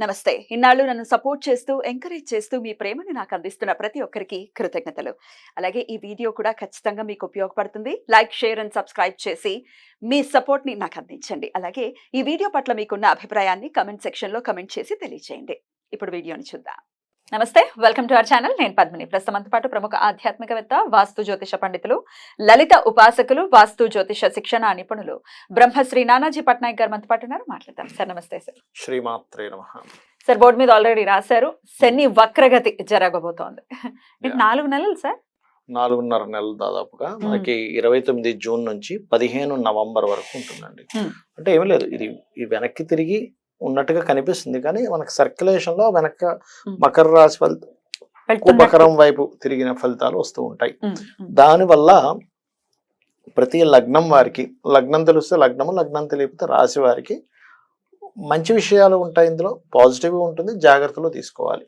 నమస్తే. ఇన్నాళ్ళు నన్ను సపోర్ట్ చేస్తూ, ఎంకరేజ్ చేస్తూ మీ ప్రేమని నాకు అందిస్తున్న ప్రతి ఒక్కరికి కృతజ్ఞతలు. అలాగే ఈ వీడియో కూడా ఖచ్చితంగా మీకు ఉపయోగపడుతుంది. లైక్, షేర్ అండ్ సబ్స్క్రైబ్ చేసి మీ సపోర్ట్‌ని నాకు అందించండి. అలాగే ఈ వీడియో పట్ల మీకున్న అభిప్రాయాన్ని కామెంట్ సెక్షన్‌లో కామెంట్ చేసి తెలియజేయండి. ఇప్పుడు వీడియోని చూద్దాం. నమస్తే, వెల్కమ్ టు అవర్ ఛానల్. నేను పద్మిని. ప్రస్తుతంతో పాటు ప్రముఖ ఆధ్యాత్మికవేత్త, వాస్తు జ్యోతిష పండితులు, లలిత ఉపాసకులు, వాస్తు జ్యోతిష శిక్షణ నిపుణులు బ్రహ్మశ్రీ నానాజీ పట్నాయక్ గారు మనతో పాటు ఉన్నారు. మాట్లాడతాం సార్. నమస్తే సార్. శ్రీమాత్రే నమః. సార్, బోర్డు మీద ఆల్రెడీ రాశారు, శని వక్రగతి జరగబోతోంది. 4 నెలలు సార్, 4.5 నెలలు దాదాపుగా మనకి 29 జూన్ నుంచి 15 నవంబర్ వరకు ఉంటుందండి. అంటే ఏమీ లేదు, ఇది వెనక్కి తిరిగి ఉన్నట్టుగా కనిపిస్తుంది, కానీ మనకి సర్క్యులేషన్ లో వెనక మకర రాశి మకరం వైపు తిరిగిన ఫలితాలు వస్తూ ఉంటాయి. దానివల్ల ప్రతి లగ్నం వారికి, లగ్నం తెలిస్తే లగ్నము, లగ్నం తెలియకపోతే రాశి వారికి మంచి విషయాలు ఉంటాయి. ఇందులో పాజిటివ్ ఉంటుంది, జాగ్రత్తలు తీసుకోవాలి.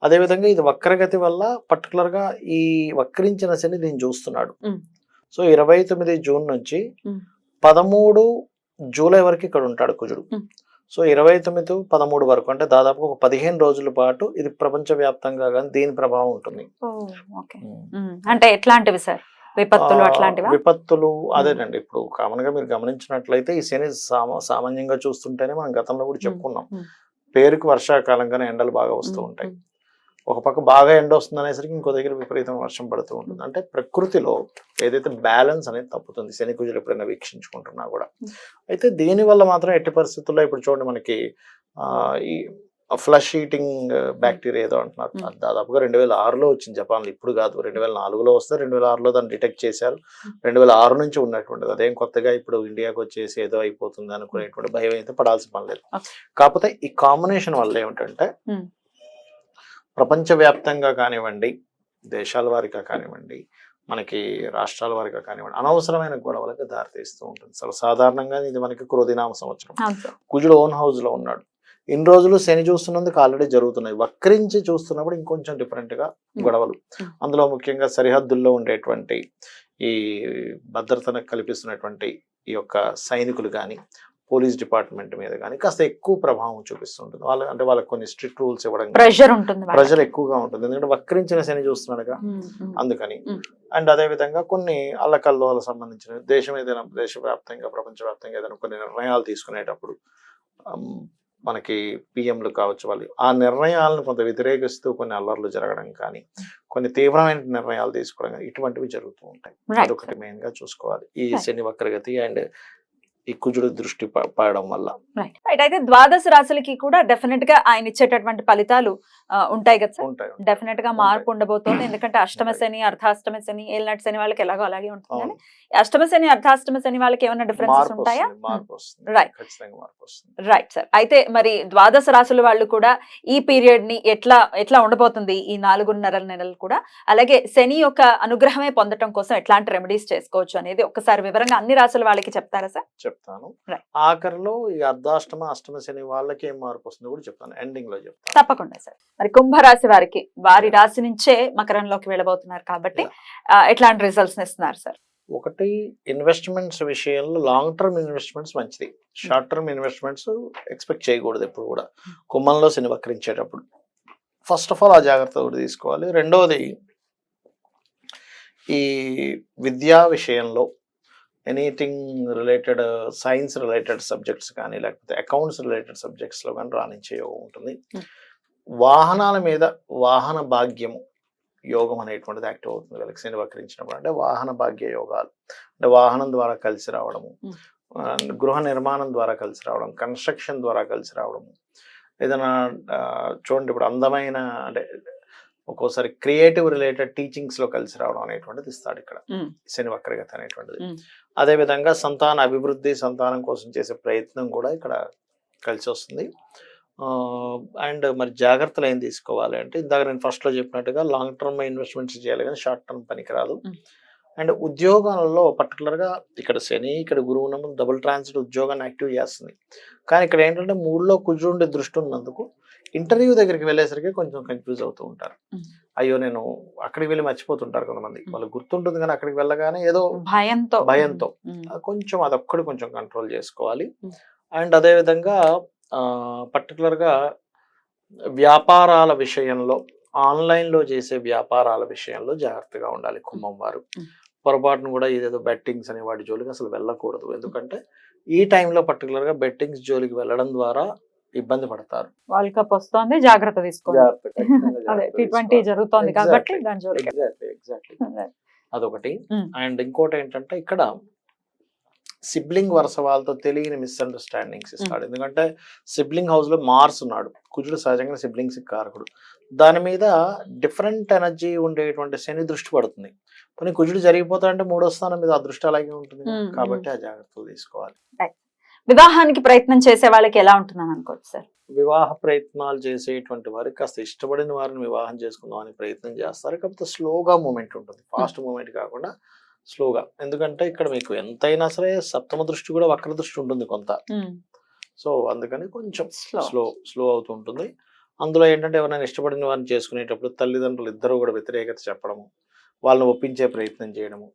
అదేవిధంగా ఇది వక్రగతి వల్ల పర్టికులర్ గా ఈ వక్రించిన శని దీన్ని చూస్తున్నాడు. సో 29 జూన్ నుంచి 13 జూలై వరకు ఇక్కడ ఉంటాడు కుజుడు. సో 29, 13 వరకు, అంటే దాదాపు ఒక 15 రోజుల పాటు ఇది ప్రపంచ వ్యాప్తంగా కానీ దీని ప్రభావం ఉంటుంది. అంటే ఎట్లాంటివి సార్? విపత్తులు అట్లాంటివి? విపత్తులు అదేనండి. ఇప్పుడు కామన్ గా మీరు గమనించినట్లయితే ఈ శని సామాన్యంగా చూస్తుంటేనే మనం గతంలో కూడా చెప్పుకున్నాం, పేరుకి వర్షాకాలంగానే ఎండలు బాగా వస్తూ ఉంటాయి. ఒక పక్క బాగా ఎండ వస్తుంది అనేసరికి ఇంకో దగ్గర విపరీతమైన వర్షం పడుతూ ఉంటుంది. అంటే ప్రకృతిలో ఏదైతే బ్యాలెన్స్ అనేది తప్పుతుంది శని కుజులు ఎప్పుడైనా వీక్షించుకుంటున్నా కూడా. అయితే దీనివల్ల మాత్రం ఎట్టి పరిస్థితుల్లో ఇప్పుడు చూడండి, మనకి ఈ ఫ్లష్ ఈటింగ్ బ్యాక్టీరియా ఏదో అంటున్నారు, దాదాపుగా 2006లో వచ్చింది జపాన్లో. ఇప్పుడు కాదు, 2004లో వస్తే 2006లో దాన్ని డిటెక్ట్ చేశారు. 2006 నుంచి ఉన్నటువంటిది, అదేం కొత్తగా ఇప్పుడు ఇండియాకి వచ్చేసి ఏదో అయిపోతుంది అనుకునేటువంటి భయం అయితే పడాల్సిన పని లేదు. కాకపోతే ఈ కాంబినేషన్ వల్ల ఏమిటంటే ప్రపంచవ్యాప్తంగా కానివ్వండి, దేశాల వారిగా కానివ్వండి, మనకి రాష్ట్రాల వారిగా కానివ్వండి, అనవసరమైన గొడవలకు దారితీస్తూ ఉంటుంది. సాధారణంగా ఇది మనకి క్రోధినామ సంవత్సరం, కుజుడు ఓన్ హౌస్ లో ఉన్నాడు. ఇన్ని రోజులు శని చూస్తున్నందుకు ఆల్రెడీ జరుగుతున్నాయి, వక్రించి చూస్తున్నప్పుడు ఇంకొంచెం డిఫరెంట్ గా గొడవలు. అందులో ముఖ్యంగా సరిహద్దుల్లో ఉండేటువంటి ఈ భద్రతను కల్పిస్తున్నటువంటి ఈ యొక్క సైనికులు కానీ, పోలీస్ డిపార్ట్మెంట్ మీద కానీ కాస్త ఎక్కువ ప్రభావం చూపిస్తుంటుంది. అంటే వాళ్ళకి కొన్ని స్ట్రిక్ట్ రూల్స్ ఇవ్వడం, ప్రెషర్ ఎక్కువగా ఉంటుంది. ఎందుకంటే వక్రించిన శని చూస్తున్నాడుగా, అందుకని. అండ్ అదే విధంగా కొన్ని అల్లకల్లోలకు సంబంధించిన దేశవ్యాప్తంగా, ప్రపంచవ్యాప్తంగా ఏదైనా కొన్ని నిర్ణయాలు తీసుకునేటప్పుడు మనకి పిఎంలు కావచ్చు, వాళ్ళు ఆ నిర్ణయాలను కొంత వ్యతిరేకిస్తూ కొన్ని అల్లర్లు జరగడం కానీ, కొన్ని తీవ్రమైన నిర్ణయాలు తీసుకోవడం కానీ, ఇటువంటివి జరుగుతూ ఉంటాయి. అదొకటి మెయిన్ గా చూసుకోవాలి ఈ శని వక్రగతి అండ్ ఈ కుజుడు దృష్టి పడడం వల్ల. అయితే ద్వాదశ రాశులకి కూడా డెఫినెట్ గా ఆయన ఇచ్చేటటువంటి ఫలితాలు ఉంటాయి కదా సార్? డెఫినెట్ గా మార్పు ఉండబోతోంది. ఎందుకంటే అష్టమ శని, అర్ధాష్టమ శని, ఏళ్ళనాటి శని వాళ్ళకి ఎలాగో అలాగే ఉంటుంది, కానీ అష్టమ శని, అర్ధాష్టమ శని వాళ్ళకి ఏమైనా డిఫరెన్సెస్ ఉంటాయా? Right sir. అయితే మరి ద్వాదశ రాశుల వాళ్ళు కూడా ఈ పీరియడ్ ని ఎట్లా ఉండబోతుంది ఈ 4.5 నెలలు కూడా, అలాగే శని యొక్క అనుగ్రహమే పొందడం కోసం ఎట్లాంటి రెమెడీస్ చేసుకోవచ్చు అనేది ఒక్కసారి వివరంగా అన్ని రాశుల వాళ్ళకి చెప్తారా సార్? చెప్తాను. ఆఖరిలో ఈ అర్ధాష్టమ, అష్టమ శని వాళ్ళకి ఏం మార్పు వస్తుందో కూడా చెప్తాను, ఎండింగ్ లో చెప్తాను. తప్పకుండా సార్. మరి కుంభరాశి వారికి, వారి రాశి నుంచే మకరంలోకి వెళ్ళబోతున్నారు కాబట్టి ఎట్లాంటి రిజల్ట్స్ ఇస్తున్నారు సార్? ఒకటి, ఇన్వెస్ట్మెంట్స్ విషయంలో లాంగ్ టర్మ్ ఇన్వెస్ట్మెంట్స్ మంచిది, షార్ట్ టర్మ్ ఇన్వెస్ట్మెంట్స్ ఎక్స్పెక్ట్ చేయకూడదు ఎప్పుడు కూడా కుంభంలో శని వక్రించేటప్పుడు. ఫస్ట్ ఆఫ్ ఆల్ ఆ జాగ్రత్త కూడా తీసుకోవాలి. రెండవది, ఈ విద్యా విషయంలో anything related, science related subjects కానీ, లేకపోతే అకౌంట్స్ రిలేటెడ్ సబ్జెక్ట్స్ లో కానీ రాణించే యోగం ఉంటుంది. వాహనాల మీద వాహన భాగ్యము యోగం అనేటువంటిది యాక్టివ్ అవుతుంది వీళ్ళకి శని వక్రించినప్పుడు. అంటే వాహన భాగ్య యోగాలు, అంటే వాహనం ద్వారా కలిసి రావడము, గృహ నిర్మాణం ద్వారా కలిసి రావడం, కన్స్ట్రక్షన్ ద్వారా కలిసి రావడము, ఏదైనా చూడండి ఇప్పుడు అందమైన, అంటే ఒక్కోసారి క్రియేటివ్ రిలేటెడ్ టీచింగ్స్ లో కలిసి రావడం అనేటువంటిది ఇస్తాడు ఇక్కడ శని వక్రగతి అనేటువంటిది. అదేవిధంగా సంతాన అభివృద్ధి, సంతానం కోసం చేసే ప్రయత్నం కూడా ఇక్కడ కలిసి వస్తుంది. అండ్ మరి జాగ్రత్తలు ఏం తీసుకోవాలి అంటే, ఇందాక నేను ఫస్ట్ లో చెప్పినట్టుగా లాంగ్ టర్మ్ ఇన్వెస్ట్మెంట్స్ చేయాలి, కానీ షార్ట్ టర్మ్ పనికిరాదు. అండ్ ఉద్యోగాలలో పర్టికులర్ గా ఇక్కడ శని, ఇక్కడ గురువు ఉన్నప్పుడు డబుల్ ట్రాన్సిట్ ఉద్యోగాన్ని యాక్టివ్ చేస్తుంది. కానీ ఇక్కడ ఏంటంటే 3లో కుజుండే దృష్టి ఉన్నందుకు ఇంటర్వ్యూ దగ్గరికి వెళ్ళేసరికి కొంచెం కన్ఫ్యూజ్ అవుతూ ఉంటారు. అయ్యో నేను అక్కడికి వెళ్ళి మర్చిపోతుంటారు కొంతమంది, వాళ్ళకి గుర్తుంటుంది కానీ అక్కడికి వెళ్ళగానే ఏదో భయంతో కొంచెం అదొక్కడి కొంచెం కంట్రోల్ చేసుకోవాలి. అండ్ అదే విధంగా పర్టికులర్ గా వ్యాపారాల విషయంలో, ఆన్లైన్లో చేసే వ్యాపారాల విషయంలో జాగ్రత్తగా ఉండాలి కుంభం వారు. పొరపాటును కూడా ఇదేదో బెట్టింగ్స్ అనే వాటి జోలికి అసలు వెళ్ళకూడదు. ఎందుకంటే ఈ టైంలో పర్టికులర్గా బెట్టింగ్స్ జోలికి వెళ్ళడం ద్వారా ఇబ్బంది పడతారు. వరల్డ్ కప్ వస్తోంది, జాగ్రత్త తీసుకోండి. అదే T20 జరుగుతోంది కాబట్టి దాని జోలికి. ఎగ్జాక్ట్లీ అదొకటి. Mm. అండ్ ఇంకోటి ఏంటంటే ఇక్కడ సిబ్లింగ్ వరుస వాళ్ళతో తెలియని మిస్అండర్స్టాండింగ్స్ ఇస్తాడు. ఎందుకంటే సిబ్లింగ్ హౌస్ లో మార్స్ ఉన్నాడు, కుజుడు సహజంగా సిబ్లింగ్స్ కారకుడు. దాని మీద డిఫరెంట్ ఎనర్జీ ఉండేటువంటి శని దృష్టి పడుతుంది. కానీ కుజుడు జరిగిపోతాడంటే మూడో స్థానం మీద ఆ దృష్టి అలాగే ఉంటుంది. కాబట్టి ఆ జాగ్రత్తలు తీసుకోవాలి. వివాహానికి ప్రయత్నం చేసే వాళ్ళకి ఎలా ఉంటుందని అనుకోవచ్చు సార్? వివాహ ప్రయత్నాలు చేసేటువంటి వారికి కాస్త ఇష్టపడిన వారిని వివాహం చేసుకుందాం అని ప్రయత్నం చేస్తారు. కాకపోతే స్లోగా మూమెంట్ ఉంటుంది, ఫాస్ట్ మూమెంట్ కాకుండా స్లోగా. ఎందుకంటే ఇక్కడ మీకు ఎంతైనా సరే సప్తమ దృష్టి కూడా వక్ర దృష్టి ఉంటుంది కొంత. సో అందుకని కొంచెం స్లో అవుతూ ఉంటుంది. అందులో ఏంటంటే ఎవరైనా ఇష్టపడిన వారిని చేసుకునేటప్పుడు తల్లిదండ్రులు ఇద్దరు కూడా వ్యతిరేకత చెప్పడము, వాళ్ళని ఒప్పించే ప్రయత్నం చేయడము,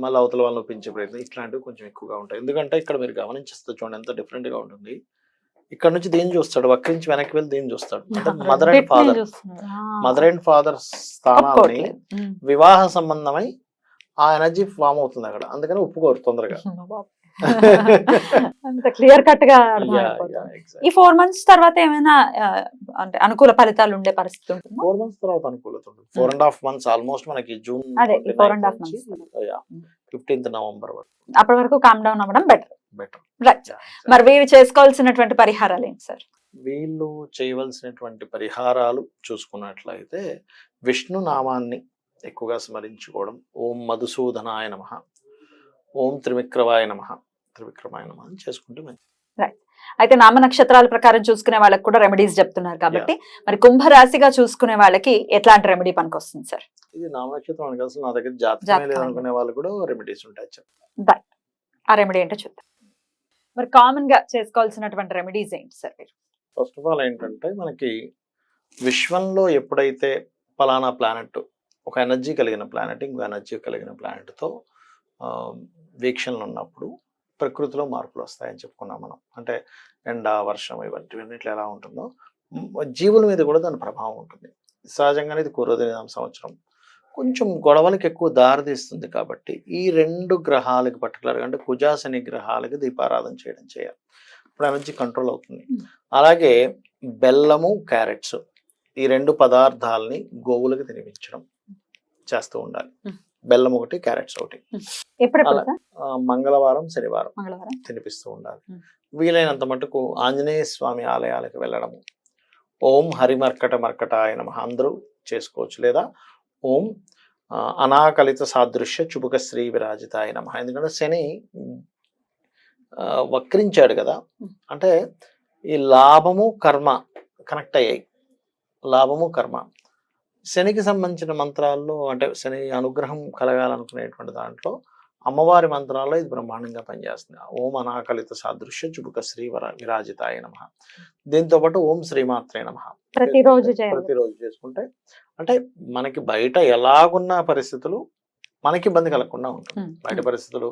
మళ్ళీ అవతల వాళ్ళని ఒప్పించే ప్రయత్నం, ఇట్లాంటివి కొంచెం ఎక్కువగా ఉంటాయి. ఎందుకంటే ఇక్కడ మీరు గమనించేస్తే చూడండి ఎంత డిఫరెంట్ గా ఉంటుంది. ఇక్కడ నుంచి దీన్ని చూస్తాడు, వక్రించి వెనక్కి వెళ్ళి దీన్ని చూస్తాడు. అంటే మదర్ అండ్ ఫాదర్ స్థానాన్ని వివాహ సంబంధమై ఆ ఎనర్జీ ఫామ్ అవుతుంది అక్కడ. అందుకని ఒప్పుకోరు తొందరగా. అంత క్లియర్ కట్ గా ఈ 4 months తర్వాత ఏమైనా అంటే అనుకూల ఫలితాలు ఉండే పరిస్థితి ఉంటుంది? 4 months తర్వాత అనుకూలత ఉంటుంది. 4.5 months ఆల్మోస్ట్ మనకి జూన్ 15th నవంబర్ వరకు. అప్పటి వరకు కామ్ డౌన్ అవ్వడం బెటర్. రైట్. మరి వీరు చేసుకోవాల్సినటువంటి పరిహారాలు ఏంటి సార్? వీళ్ళు చేయవలసినటువంటి పరిహారాలు చూసుకున్నట్లయితే విష్ణు నామాన్ని ఎక్కువగా స్మరించుకోవడం. ఓం మధుసూదనాయ నమః, ఓం త్రివిక్రమాయ నమః అని చేసుకుంటే మంచిది. రైట్. అయితే నామ నక్షత్రాల ప్రకారం చూసుకునే వాళ్ళకి కూడా రెమెడీస్ చెప్తున్నారు కాబట్టి మరి కుంభరాశిగా చూసుకునే వాళ్ళకి ఎట్లాంటి రెమెడీ పనికి వస్తుంది సార్? ఇది నామ నక్షత్రం అని కాదు, నా దగ్గర జాతకమే లేదనుకునే వాళ్ళు కూడా రెమెడీస్ ఉంటాయి. ఆ రెమెడీ ఏంటో చూద్దాం. మరి కామన్ గా చేసుకోవాల్సినటువంటి రెమెడీస్ ఏంటి సార్? ఫస్ట్ ఆఫ్ ఆల్ ఏంటంటే మనకి విశ్వంలో ఎప్పుడైతే పలానా ప్లానెట్ ఒక ఎనర్జీ కలిగిన ప్లానెట్ ఇంకో ఎనర్జీ కలిగిన ప్లానెట్తో వీక్షణలు ఉన్నప్పుడు ప్రకృతిలో మార్పులు వస్తాయని చెప్పుకున్నాం మనం. అంటే ఎండ, వర్షం ఇవన్నిట్లో ఎలా ఉంటుందో జీవుల మీద కూడా దాని ప్రభావం ఉంటుంది. సహజంగానే ఇది పూర్వదిన సంవత్సరం కొంచెం గొడవలకి ఎక్కువ దారితీస్తుంది. కాబట్టి ఈ 2 గ్రహాలకి పర్టికులర్గా అంటే కుజ శని గ్రహాలకి దీపారాధన చేయాలి. ఇప్పుడు ఎనర్జీ కంట్రోల్ అవుతుంది. అలాగే బెల్లము, క్యారెట్స్ ఈ 2 పదార్థాలని గోవులకు తినిపించడం చేస్తూ ఉండాలి. బెల్లం ఒకటి, క్యారెట్స్ ఒకటి. మంగళవారం, శనివారం తినిపిస్తూ ఉండాలి. వీలైనంత మటుకు ఆంజనేయ స్వామి ఆలయాలకు వెళ్ళడము. ఓం హరిమర్కటాయ నమః అందరూ చేసుకోవచ్చు. లేదా ఓం అనాకలిత సాదృశ్య చుబుక శ్రీ విరాజితాయ నమః. ఎందుకంటే శని వక్రించాడు కదా, అంటే ఈ లాభము కర్మ కనెక్ట్ అయ్యాయి. లాభము కర్మ శనికి సంబంధించిన మంత్రాల్లో అంటే శని అనుగ్రహం కలగాలనుకునేటువంటి దాంట్లో అమ్మవారి మంత్రాల్లో ఇది బ్రహ్మాండంగా పనిచేస్తుంది. ఓం అనాకలిత సాదృశ్య చుబుక శ్రీ విరాజితాయ నమః. దీంతో పాటు ఓం శ్రీమాత్రే నమః ప్రతిరోజు చేసుకుంటే అంటే మనకి బయట ఎలాగున్న పరిస్థితులు మనకి ఇబ్బంది కలగకుండా ఉంటుంది. బయట పరిస్థితులు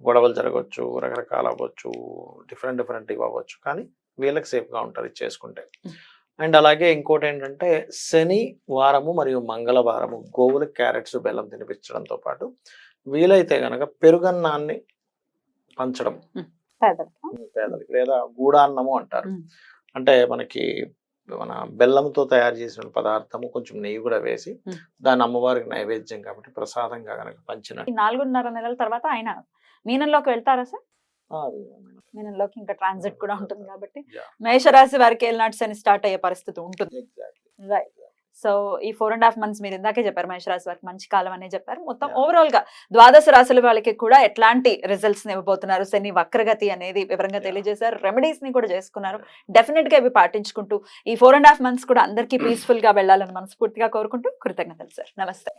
గొడవలు జరగవచ్చు, రకరకాల అవ్వచ్చు, డిఫరెంట్ ఇవ్వచ్చు, కానీ వీళ్ళకి సేఫ్గా ఉంటారు ఇది చేసుకుంటే. అండ్ అలాగే ఇంకోటి ఏంటంటే శని వారము మరియు మంగళవారము గోవులకు క్యారెట్స్, బెల్లం తినిపించడంతో పాటు వీలైతే గనక పెరుగన్నాన్ని పంచడం పేదలకి, లేదా గూడాన్నము అంటారు. అంటే మనకి మన బెల్లంతో తయారు చేసిన పదార్థము కొంచెం నెయ్యి కూడా వేసి దాన్ని అమ్మవారికి నైవేద్యం కాబట్టి ప్రసాదంగా కనుక పంచిన 4.5 నెలల తర్వాత ఆయన మీనంలోకి వెళ్తారా సార్? మీనంలోకి ఇంకా ట్రాన్సిట్ కూడా ఉంటుంది కాబట్టి మేషరాశి వారికి ఏలినాటి శని స్టార్ట్ అయ్యే పరిస్థితి ఉంటుంది. రైట్. సో ఈ 4.5 months మీరు ఇందాకే చెప్పారు మేషరాశి వారికి మంచి కాలం అనే చెప్పారు. మొత్తం ఓవరాల్ గా 12 రాశుల వాళ్ళకి కూడా ఎట్లాంటి రిజల్ట్స్ ఇవ్వబోతున్నారు, శని వక్రగతి అనేది వివరంగా తెలియజేశారు. రెమెడీస్ ని కూడా చేసుకున్నారు. డెఫినెట్ గా ఇవి పాటించుకుంటూ ఈ 4.5 months కూడా అందరికీ పీస్ఫుల్ గా వెళ్ళాలని మనస్ఫూర్తిగా కోరుకుంటూ కృతజ్ఞతలు సార్. నమస్తే.